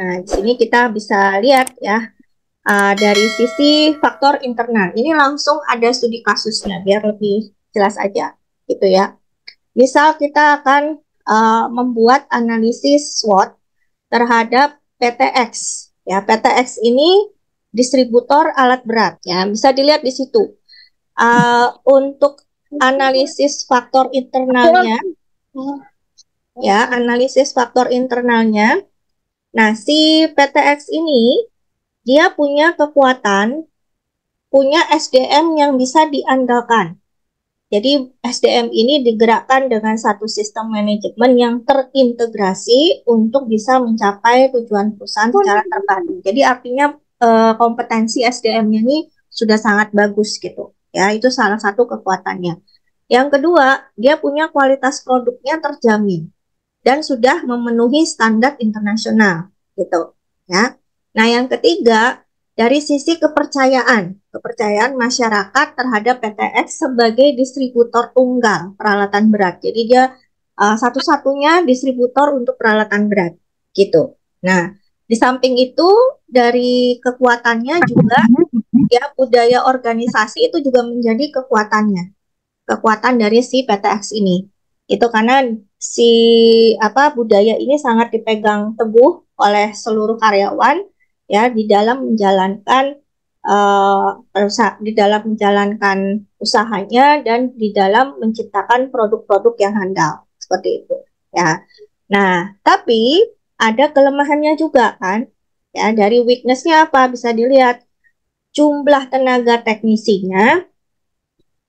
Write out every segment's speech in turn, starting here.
Nah, di sini kita bisa lihat ya, dari sisi faktor internal. Ini langsung ada studi kasusnya biar lebih jelas aja gitu ya. Misal kita akan membuat analisis SWOT terhadap PTX. Ya, PTX ini distributor alat berat ya. Bisa dilihat di situ. Untuk analisis faktor internalnya ya, analisis faktor internalnya. Nah, si PTX ini dia punya kekuatan, punya SDM yang bisa diandalkan. Jadi SDM ini digerakkan dengan satu sistem manajemen yang terintegrasi untuk bisa mencapai tujuan perusahaan secara terpadu. Jadi artinya kompetensi SDM-nya ini sudah sangat bagus gitu. Ya, itu salah satu kekuatannya. Yang kedua, dia punya kualitas produknya terjamin dan sudah memenuhi standar internasional gitu. Ya. Nah, yang ketiga, dari sisi kepercayaan masyarakat terhadap PTX sebagai distributor tunggal peralatan berat. Jadi dia satu-satunya distributor untuk peralatan berat, gitu. Nah, di samping itu dari kekuatannya juga ya budaya organisasi itu juga menjadi kekuatan dari si PTX ini. Itu karena si budaya ini sangat dipegang teguh oleh seluruh karyawan ya di dalam menjalankan usahanya dan di dalam menciptakan produk-produk yang handal seperti itu ya. Nah, tapi ada kelemahannya juga kan ya. Dari weakness-nya apa bisa dilihat jumlah tenaga teknisinya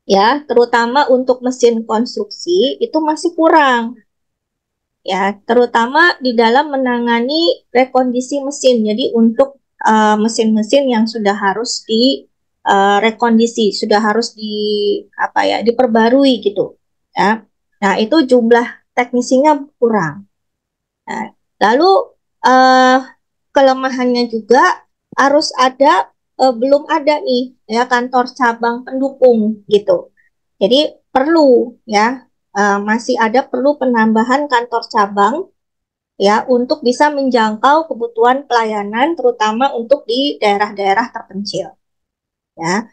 ya, terutama untuk mesin konstruksi itu masih kurang ya, terutama di dalam menangani rekondisi mesin. Jadi untuk mesin-mesin yang sudah harus di rekondisi, sudah harus diperbarui gitu ya. Nah, itu jumlah teknisinya kurang. Nah, lalu uh, kelemahannya juga harus ada belum ada nih ya kantor cabang pendukung gitu. Jadi perlu ya masih ada perlu penambahan kantor cabang ya untuk bisa menjangkau kebutuhan pelayanan terutama untuk di daerah-daerah terpencil ya.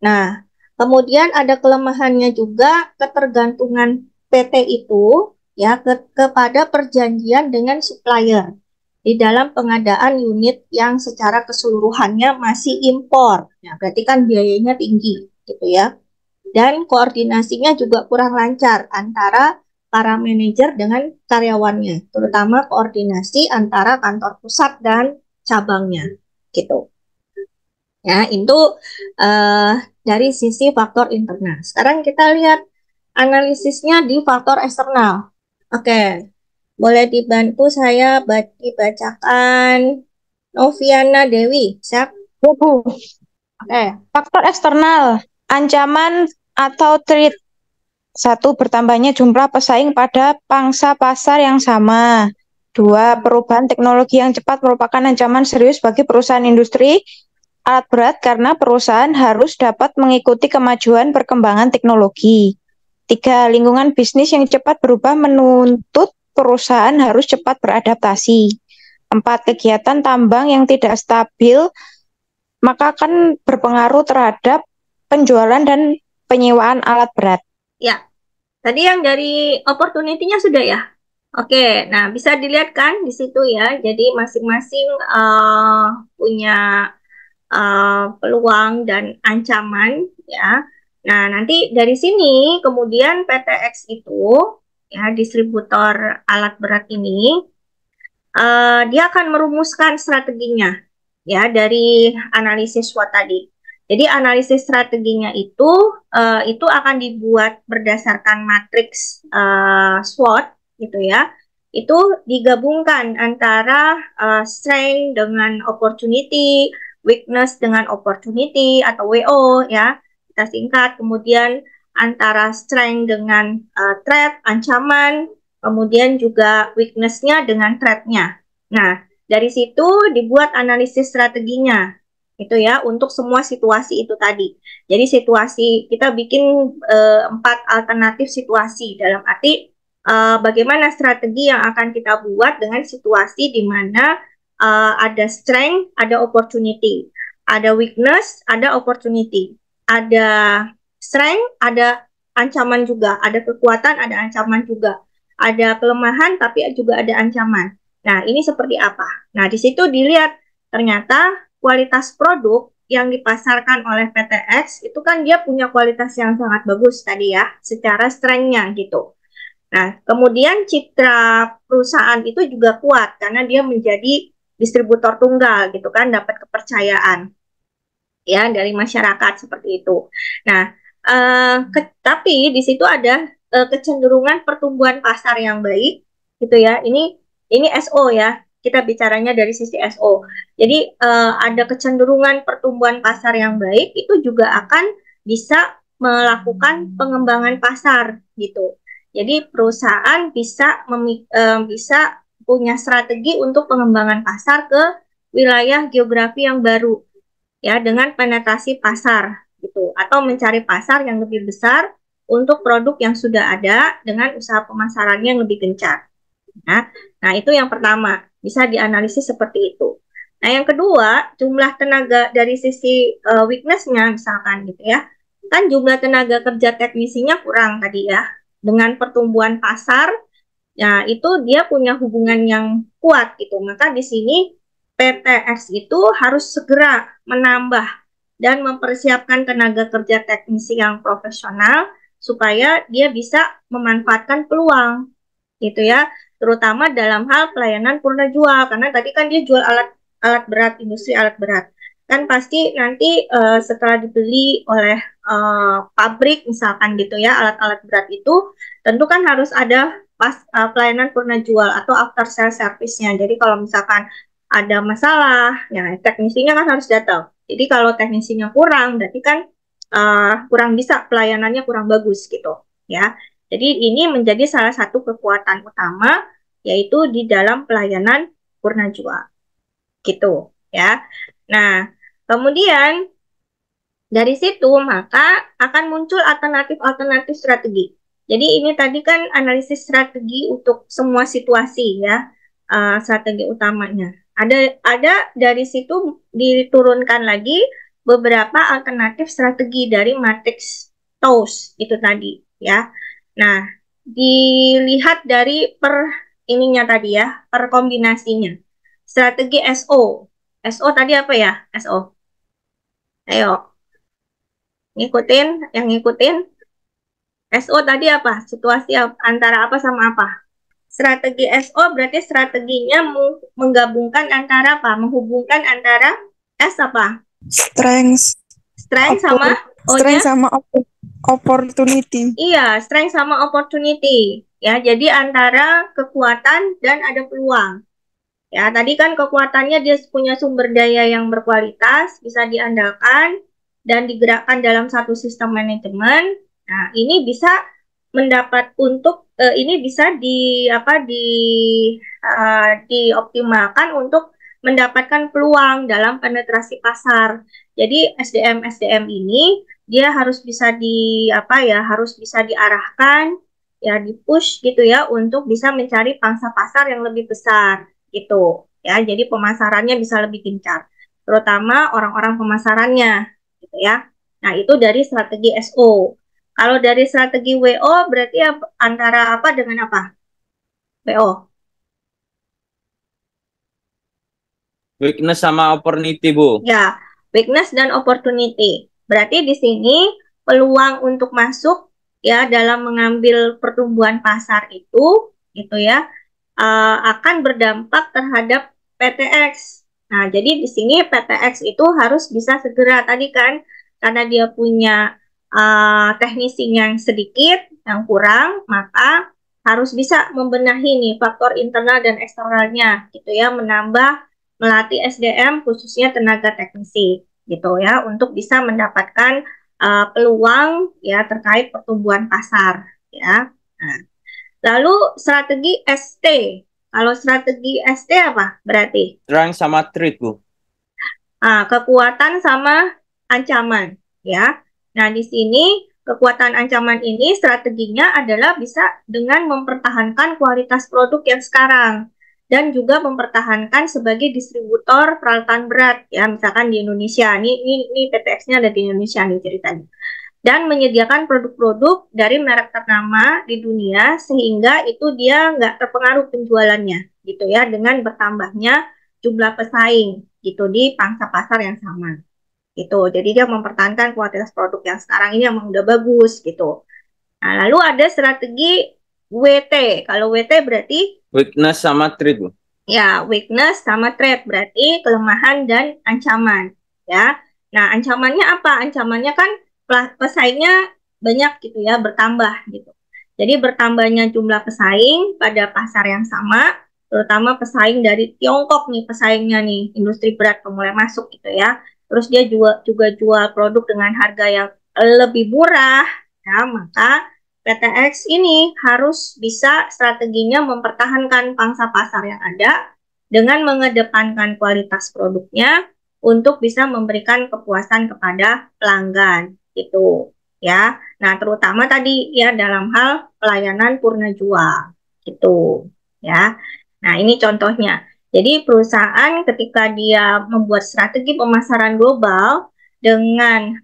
Nah, kemudian ada kelemahannya juga ketergantungan PT itu ya kepada perjanjian dengan supplier di dalam pengadaan unit yang secara keseluruhannya masih impor. Nah, berarti kan biayanya tinggi gitu ya. Dan koordinasinya juga kurang lancar antara para manajer dengan karyawannya, terutama koordinasi antara kantor pusat dan cabangnya gitu. Ya, itu uh, dari sisi faktor internal. Sekarang kita lihat analisisnya di faktor eksternal. Oke, boleh dibantu saya dibacakan Noviana Dewi. Siap? Bu, Oke. faktor eksternal, ancaman atau threat. Satu, bertambahnya jumlah pesaing pada pangsa pasar yang sama. Dua, perubahan teknologi yang cepat merupakan ancaman serius bagi perusahaan industri alat berat karena perusahaan harus dapat mengikuti kemajuan perkembangan teknologi. Tiga, lingkungan bisnis yang cepat berubah menuntut perusahaan harus cepat beradaptasi. Empat, kegiatan tambang yang tidak stabil maka akan berpengaruh terhadap penjualan dan penyewaan alat berat. Ya, tadi yang dari opportunity-nya sudah ya? Oke, nah bisa dilihat kan di situ ya. Jadi masing-masing punya peluang dan ancaman ya. Nah, nanti dari sini kemudian PTX itu ya distributor alat berat ini dia akan merumuskan strateginya ya dari analisis SWOT tadi. Jadi analisis strateginya itu akan dibuat berdasarkan matriks SWOT gitu ya. Itu digabungkan antara strength dengan opportunity, weakness dengan opportunity atau WO ya. Kita singkat, kemudian antara strength dengan threat, ancaman, kemudian juga weakness-nya dengan threat-nya. Nah, dari situ dibuat analisis strateginya itu ya untuk semua situasi itu tadi. Jadi situasi kita bikin 4 alternatif situasi dalam arti bagaimana strategi yang akan kita buat dengan situasi di mana ada strength, ada opportunity. Ada weakness, ada opportunity. Ada strength, ada ancaman juga. Ada kekuatan, ada ancaman juga. Ada kelemahan, tapi juga ada ancaman. Nah, ini seperti apa? Nah, di situ dilihat ternyata kualitas produk yang dipasarkan oleh PTX itu kan dia punya kualitas yang sangat bagus tadi ya, secara strength-nya gitu. Nah, kemudian citra perusahaan itu juga kuat karena dia menjadi distributor tunggal gitu kan, dapat kepercayaan ya dari masyarakat seperti itu. Nah, tapi di situ ada kecenderungan pertumbuhan pasar yang baik gitu ya. Ini SO ya. Kita bicaranya dari sisi SO. Jadi ada kecenderungan pertumbuhan pasar yang baik itu juga akan bisa melakukan pengembangan pasar gitu. Jadi perusahaan bisa punya strategi untuk pengembangan pasar ke wilayah geografi yang baru ya dengan penetrasi pasar gitu atau mencari pasar yang lebih besar untuk produk yang sudah ada dengan usaha pemasarannya yang lebih gencar. Nah, itu yang pertama, bisa dianalisis seperti itu. Nah, yang kedua, jumlah tenaga dari sisi weakness-nya misalkan gitu ya. Kan jumlah tenaga kerja teknisinya kurang tadi ya. Dengan pertumbuhan pasar, ya itu dia punya hubungan yang kuat gitu. Maka di sini PTX itu harus segera menambah dan mempersiapkan tenaga kerja teknisi yang profesional supaya dia bisa memanfaatkan peluang gitu ya, terutama dalam hal pelayanan purna jual karena tadi kan dia jual alat berat, industri alat berat kan pasti nanti setelah dibeli oleh pabrik misalkan gitu ya alat-alat berat itu tentu kan harus ada pelayanan purna jual atau after sale service-nya. Jadi kalau misalkan ada masalah, ya teknisinya kan harus datang. Jadi kalau teknisinya kurang, berarti kan kurang bisa pelayanannya kurang bagus gitu, ya. Jadi ini menjadi salah satu kekuatan utama, yaitu di dalam pelayanan purna jual, gitu, ya. Nah, kemudian dari situ maka akan muncul alternatif-alternatif strategi. Jadi ini tadi kan analisis strategi untuk semua situasi ya, strategi utamanya. Ada dari situ diturunkan lagi beberapa alternatif strategi dari matriks TOWS itu tadi ya. Nah, dilihat dari ininya tadi ya, per kombinasinya. Strategi SO. SO tadi apa ya? SO. Ayo, ngikutin. SO tadi apa? Situasi antara apa sama apa? Strategi SO berarti strateginya menggabungkan antara apa? Menghubungkan antara S apa? Strength. Strength sama Strength sama opportunity. Iya, strength sama opportunity. Ya, jadi antara kekuatan dan ada peluang. Ya, tadi kan kekuatannya dia punya sumber daya yang berkualitas, bisa diandalkan dan digerakkan dalam satu sistem manajemen. Nah, ini bisa mendapat ini bisa dioptimalkan untuk mendapatkan peluang dalam penetrasi pasar. Jadi SDM ini dia harus bisa harus bisa diarahkan ya di-push gitu ya untuk bisa mencari pangsa pasar yang lebih besar gitu ya. Jadi pemasarannya bisa lebih gencar, terutama orang-orang pemasarannya gitu ya. Nah, itu dari strategi SO. Kalau dari strategi WO berarti antara apa dengan apa? WO. Weakness sama opportunity, Bu. Ya, weakness dan opportunity. Berarti di sini peluang untuk masuk ya dalam mengambil pertumbuhan pasar itu ya akan berdampak terhadap PTX. Nah, jadi di sini PTX itu harus bisa segera tadi kan karena dia punya teknisi yang sedikit, yang kurang, maka harus bisa membenahi nih faktor internal dan eksternalnya gitu ya, melatih SDM khususnya tenaga teknisi gitu ya untuk bisa mendapatkan peluang ya terkait pertumbuhan pasar ya. Nah, lalu strategi ST. Kalau strategi ST apa berarti? Strength sama threat, Bu. Kekuatan sama ancaman ya. Nah, di sini kekuatan ancaman ini strateginya adalah bisa dengan mempertahankan kualitas produk yang sekarang. dan juga mempertahankan sebagai distributor peralatan berat ya, misalkan di Indonesia. Ini PTX-nya ada di Indonesia nih ceritanya. Dan menyediakan produk-produk dari merek ternama di dunia sehingga itu dia nggak terpengaruh penjualannya gitu ya dengan bertambahnya jumlah pesaing gitu di pangsa pasar yang sama gitu. Jadi dia mempertahankan kualitas produk yang sekarang ini emang udah bagus gitu. Nah, lalu ada strategi WT. Kalau WT berarti Weakness sama threat, Bu. ya, weakness sama threat berarti kelemahan dan ancaman ya. Nah, ancamannya apa? Ancamannya kan pesaingnya banyak gitu ya, bertambah gitu. Jadi bertambahnya jumlah pesaing pada pasar yang sama, terutama pesaing dari Tiongkok nih, pesaingnya nih, industri berat pemulai masuk gitu ya. Terus dia juga jual produk dengan harga yang lebih murah, ya, maka PTX ini harus bisa strateginya mempertahankan pangsa pasar yang ada dengan mengedepankan kualitas produknya untuk bisa memberikan kepuasan kepada pelanggan gitu ya. Nah, terutama tadi ya dalam hal pelayanan purna jual gitu ya. Nah, ini contohnya. Jadi perusahaan ketika dia membuat strategi pemasaran global dengan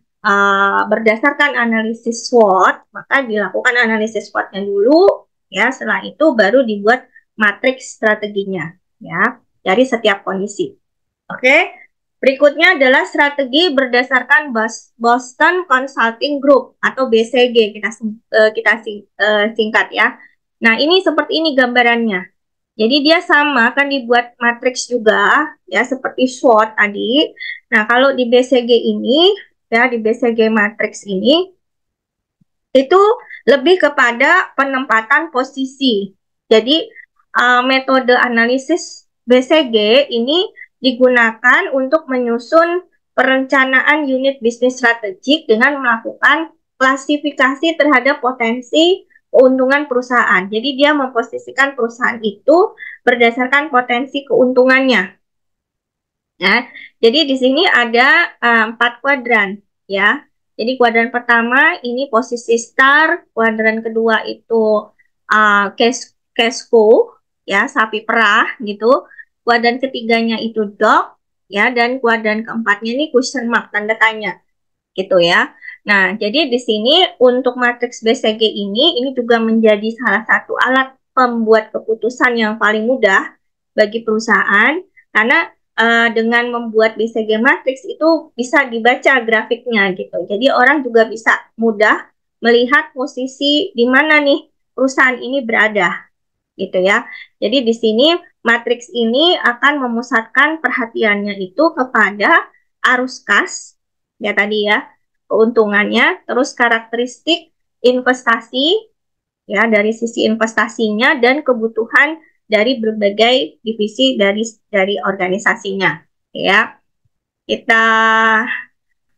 berdasarkan analisis SWOT, maka dilakukan analisis SWOT-nya dulu, ya. Setelah itu baru dibuat matriks strateginya, ya, dari setiap kondisi. Oke, berikutnya adalah strategi berdasarkan Boston Consulting Group atau BCG kita singkat ya. Nah, ini seperti ini gambarannya. Jadi dia sama kan dibuat matriks juga ya seperti SWOT tadi. Nah, kalau di BCG ini ya di BCG matriks ini itu lebih kepada penempatan posisi. Jadi metode analisis BCG ini digunakan untuk menyusun perencanaan unit bisnis strategik dengan melakukan klasifikasi terhadap potensi keuntungan perusahaan. Jadi dia memposisikan perusahaan itu berdasarkan potensi keuntungannya. Ya, jadi di sini ada 4 kuadran ya. Jadi kuadran pertama ini posisi start, kuadran kedua itu cash flow ya, sapi perah gitu. Kuadran ketiganya itu dog ya, dan kuadran keempatnya ini question mark, tanda tanya gitu ya. Nah, jadi di sini untuk matriks BCG ini juga menjadi salah satu alat pembuat keputusan yang paling mudah bagi perusahaan karena dengan membuat BCG matriks itu bisa dibaca grafiknya gitu. Jadi orang juga bisa mudah melihat posisi di mana nih perusahaan ini berada gitu ya. Jadi di sini matriks ini akan memusatkan perhatiannya itu kepada arus kas ya tadi ya, keuntungannya, terus karakteristik investasi ya dari sisi investasinya dan kebutuhan dari berbagai divisi dari organisasinya ya. Kita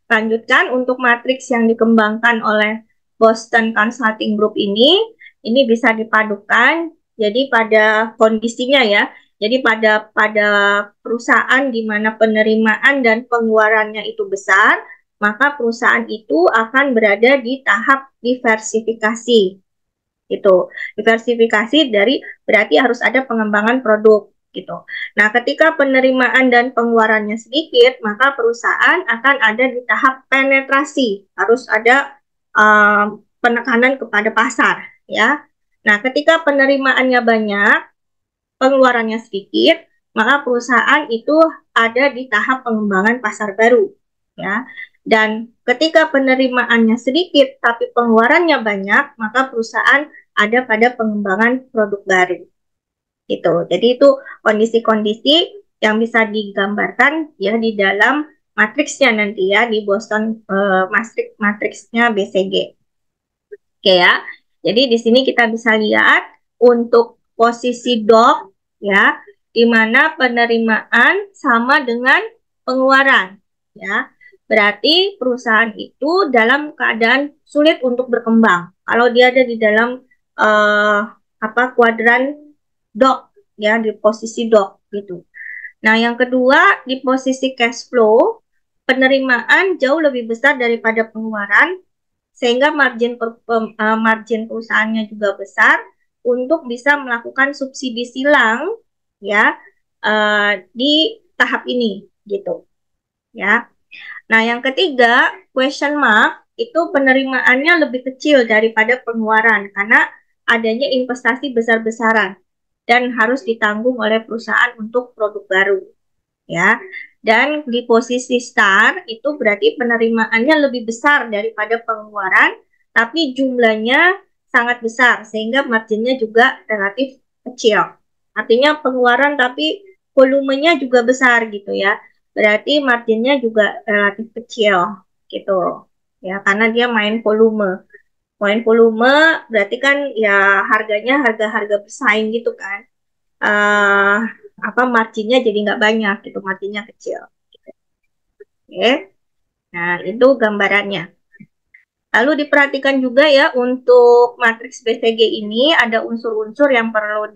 lanjutkan untuk matriks yang dikembangkan oleh Boston Consulting Group ini bisa dipadukan jadi pada kondisinya ya. Jadi pada perusahaan di mana penerimaan dan pengeluarannya itu besar, maka perusahaan itu akan berada di tahap diversifikasi. Gitu. Diversifikasi dari berarti harus ada pengembangan produk gitu. Nah, ketika penerimaan dan pengeluarannya sedikit, maka perusahaan akan ada di tahap penetrasi, harus ada penekanan kepada pasar, ya. Nah, ketika penerimaannya banyak, pengeluarannya sedikit, maka perusahaan itu ada di tahap pengembangan pasar baru, ya. Dan ketika penerimaannya sedikit tapi pengeluarannya banyak, maka perusahaan ada pada pengembangan produk baru. Gitu. Jadi itu kondisi-kondisi yang bisa digambarkan ya di dalam matriksnya nanti ya di Boston matriksnya BCG. Oke ya. Jadi di sini kita bisa lihat untuk posisi dog ya, di mana penerimaan sama dengan pengeluaran ya. Berarti perusahaan itu dalam keadaan sulit untuk berkembang. Kalau dia ada di dalam kuadran dog ya, di posisi dog gitu. Nah, yang kedua di posisi cash flow, penerimaan jauh lebih besar daripada pengeluaran sehingga margin perusahaannya juga besar untuk bisa melakukan subsidi silang ya di tahap ini gitu ya. Nah, yang ketiga, question mark itu penerimaannya lebih kecil daripada pengeluaran karena adanya investasi besar-besaran dan harus ditanggung oleh perusahaan untuk produk baru ya. Dan di posisi star itu berarti penerimaannya lebih besar daripada pengeluaran, tapi jumlahnya sangat besar sehingga marginnya juga relatif kecil. Artinya pengeluaran tapi volumenya juga besar gitu ya. Berarti marginnya juga relatif kecil gitu. Ya, karena dia main volume. Main volume berarti kan ya harganya harga-harga bersaing gitu kan. Uh, marginnya jadi nggak banyak gitu, marginnya kecil. Oke, nah itu gambarannya. Lalu diperhatikan juga ya untuk matriks BCG ini ada unsur-unsur yang perlu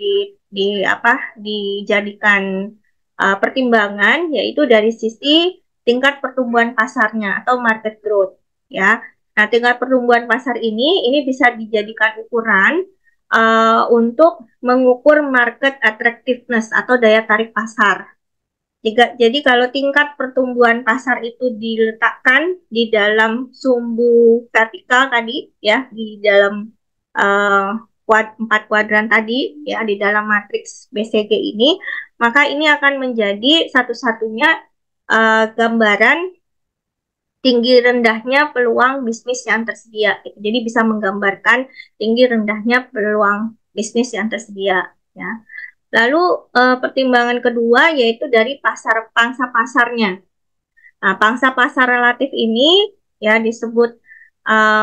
dijadikan pertimbangan, yaitu dari sisi tingkat pertumbuhan pasarnya atau market growth ya. Nah, tingkat pertumbuhan pasar ini bisa dijadikan ukuran untuk mengukur market attractiveness atau daya tarik pasar. Jadi kalau tingkat pertumbuhan pasar itu diletakkan di dalam sumbu vertikal tadi ya, di dalam 4 kuadran tadi ya, di dalam matriks BCG ini, maka ini akan menjadi satu-satunya gambaran tinggi rendahnya peluang bisnis yang tersedia. Jadi bisa menggambarkan tinggi rendahnya peluang bisnis yang tersedia ya. Lalu pertimbangan kedua yaitu dari pangsa pasarnya. Nah, pangsa pasar relatif ini ya disebut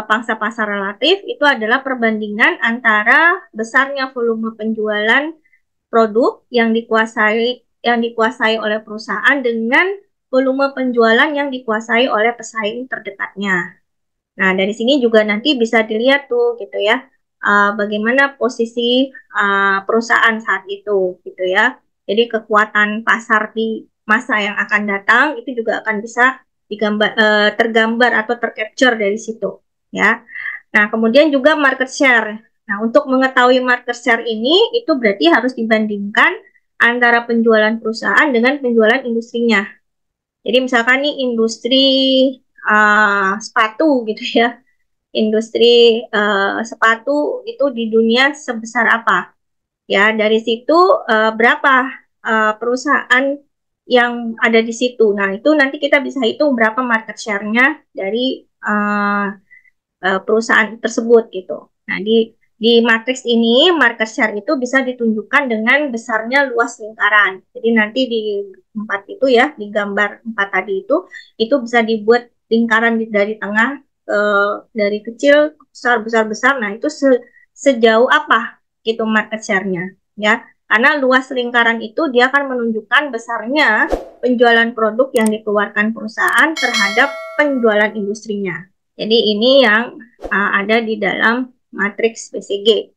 pangsa pasar relatif itu adalah perbandingan antara besarnya volume penjualan produk yang dikuasai oleh perusahaan dengan volume penjualan yang dikuasai oleh pesaing terdekatnya. Nah, dari sini juga nanti bisa dilihat tuh gitu ya. Bagaimana posisi perusahaan saat itu gitu ya. Jadi kekuatan pasar di masa yang akan datang itu juga akan bisa tergambar atau tercapture dari situ ya. Nah, kemudian juga market share. Nah, untuk mengetahui market share ini itu berarti harus dibandingkan antara penjualan perusahaan dengan penjualan industrinya. Jadi misalkan nih industri sepatu gitu ya. Industri sepatu itu di dunia sebesar apa? Ya, dari situ berapa perusahaan yang ada di situ. Nah, itu nanti kita bisa hitung berapa market share-nya dari perusahaan tersebut gitu. Nah, di matriks ini market share itu bisa ditunjukkan dengan besarnya luas lingkaran. Jadi nanti di 4 itu ya, di gambar 4 tadi itu bisa dibuat lingkaran dari tengah dari kecil besar. Nah, itu sejauh apa gitu market share-nya ya. Karena luas lingkaran itu dia akan menunjukkan besarnya penjualan produk yang dikeluarkan perusahaan terhadap penjualan industrinya. Jadi ini yang ada di dalam matriks BCG.